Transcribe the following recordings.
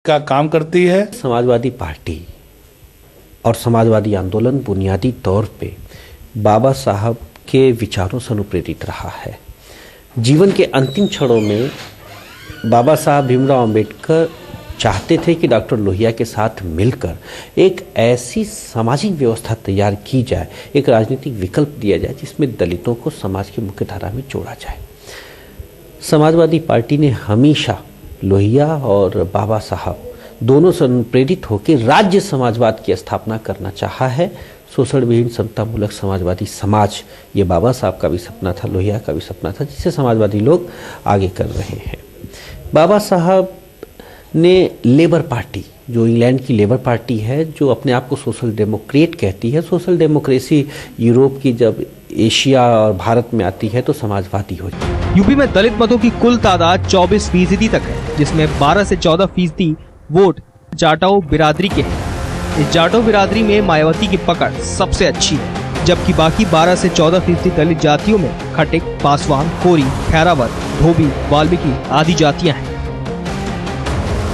का काम करती है। समाजवादी पार्टी और समाजवादी आंदोलन बुनियादी तौर पे बाबा साहब के विचारों से अनुप्रेरित रहा है। जीवन के अंतिम क्षणों में बाबा साहब भीमराव अंबेडकर चाहते थे कि डॉक्टर लोहिया के साथ मिलकर एक ऐसी सामाजिक व्यवस्था तैयार की जाए, एक राजनीतिक विकल्प दिया जाए जिसमें दलितों को समाज की मुख्य धारा में जोड़ा जाए। समाजवादी पार्टी ने हमेशा लोहिया और बाबा साहब दोनों से प्रेरित होकर राज्य समाजवाद की स्थापना करना चाहा है। शोषण विहीन समतामूलक समाजवादी समाज, ये बाबा साहब का भी सपना था, लोहिया का भी सपना था, जिसे समाजवादी लोग आगे कर रहे हैं। बाबा साहब ने लेबर पार्टी, जो इंग्लैंड की लेबर पार्टी है, जो अपने आप को सोशल डेमोक्रेट कहती है, सोशल डेमोक्रेसी यूरोप की जब एशिया और भारत में आती है तो समाजवादी हो जाती है। यूपी में दलित मतों की कुल तादाद 24% तक है, जिसमें 12 से 14% वोट जाटो बिरादरी के हैं। इस जाटो बिरादरी में मायावती की पकड़ सबसे अच्छी है, जबकि बाकी 12 से 14% दलित जातियों में खटिक, पासवान, कोरी, खैरावत, धोबी, वाल्मीकि आदि जातियां हैं।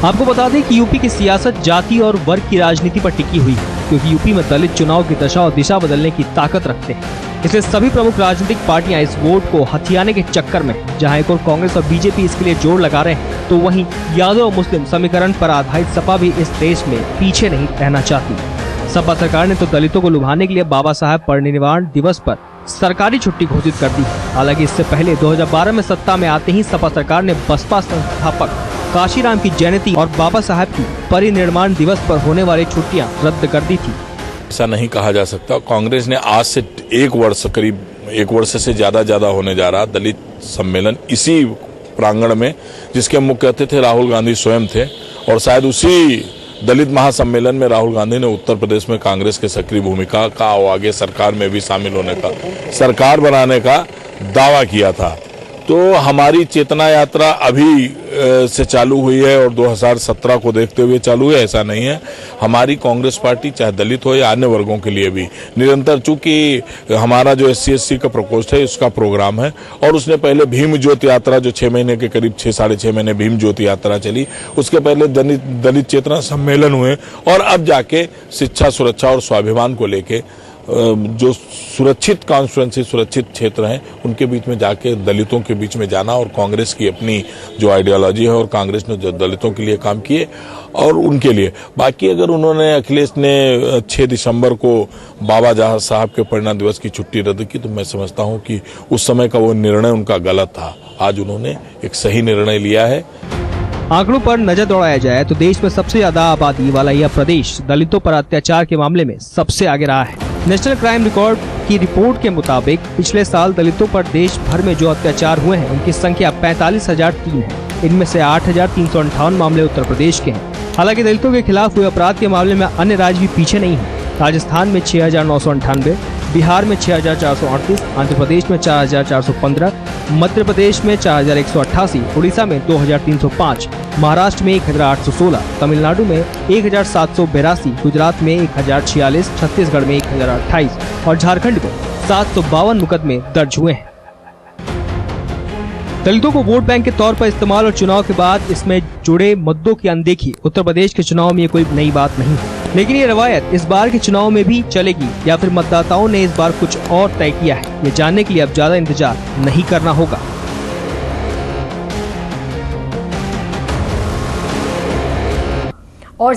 आपको बता दें कि यूपी की सियासत जाति और वर्ग की राजनीति पर टिकी हुई है, क्योंकि यूपी में दलित चुनाव की दशा और दिशा बदलने की ताकत रखते हैं। इसलिए सभी प्रमुख राजनीतिक पार्टियां इस वोट को हथियाने के चक्कर में, जहां एक और कांग्रेस और बीजेपी इसके लिए जोर लगा रहे हैं, तो वहीं यादव और मुस्लिम समीकरण पर आधारित सपा भी इस देश में पीछे नहीं रहना चाहती। सपा सरकार ने तो दलितों को लुभाने के लिए बाबा साहब परिनिर्वाण दिवस पर सरकारी छुट्टी घोषित कर दी। हालांकि इससे पहले 2012 में सत्ता में आते ही सपा सरकार ने बसपा संस्थापक काशीराम की जयंती और बाबा साहब की परिनिर्वाण दिवस पर होने वाली छुट्टियां रद्द कर दी थी। ऐसा नहीं कहा जा सकता। कांग्रेस ने आज से करीब एक वर्ष से ज्यादा होने जा रहा दलित सम्मेलन इसी प्रांगण में, जिसके मुख्य अतिथि राहुल गांधी स्वयं थे, और शायद उसी दलित महासम्मेलन में राहुल गांधी ने उत्तर प्रदेश में कांग्रेस के सक्रिय भूमिका का और आगे सरकार में भी शामिल होने का, सरकार बनाने का दावा किया था। तो हमारी चेतना यात्रा अभी से चालू हुई है और 2017 को देखते हुए चालू है, ऐसा नहीं है। हमारी कांग्रेस पार्टी चाहे दलित हो या अन्य वर्गों के लिए भी निरंतर, चूंकि हमारा जो SC का प्रकोष्ठ है उसका प्रोग्राम है, और उसने पहले भीम ज्योति यात्रा जो 6 महीने के करीब 6-6.5 महीने भीम ज्योति यात्रा चली, उसके पहले दलित चेतना सम्मेलन हुए, और अब जाके शिक्षा, सुरक्षा और स्वाभिमान को लेके जो सुरक्षित कॉन्स्टिट्यूएंसी, सुरक्षित क्षेत्र हैं, उनके बीच में जाके दलितों के बीच में जाना, और कांग्रेस की अपनी जो आइडियोलॉजी है और कांग्रेस ने जो दलितों के लिए काम किए और उनके लिए। बाकी अगर अखिलेश ने 6 दिसंबर को बाबा साहब के परिनिर्वाण दिवस की छुट्टी रद्द की, तो मैं समझता हूं कि उस समय का वो निर्णय उनका गलत था। आज उन्होंने एक सही निर्णय लिया है। आंकड़ों पर नजर दौड़ाया जाए तो देश में सबसे ज्यादा आबादी वाला यह प्रदेश दलितों पर अत्याचार के मामले में सबसे आगे रहा है। नेशनल क्राइम रिकॉर्ड की रिपोर्ट के मुताबिक पिछले साल दलितों पर देश भर में जो अत्याचार हुए हैं उनकी संख्या 45,003 है। इनमें से 8,358 मामले उत्तर प्रदेश के हैं। हालांकि दलितों के खिलाफ हुए अपराध के मामले में अन्य राज्य भी पीछे नहीं है। राजस्थान में 6,998, बिहार में 6,438, आंध्र प्रदेश में 4,415, मध्य प्रदेश में 4,188, उड़ीसा में 2,305, महाराष्ट्र में 1,816, तमिलनाडु में 1,782, गुजरात में 1,046, छत्तीसगढ़ में 1,028 और झारखंड में 752 मुकदमे दर्ज हुए हैं। दलितों को वोट बैंक के तौर पर इस्तेमाल और चुनाव के बाद इसमें जुड़े मुद्दों की अनदेखी उत्तर प्रदेश के चुनाव में ये कोई नई बात नहीं है, लेकिन ये रवायत इस बार के चुनाव में भी चलेगी या फिर मतदाताओं ने इस बार कुछ और तय किया है, ये जानने के लिए अब ज्यादा इंतजार नहीं करना होगा।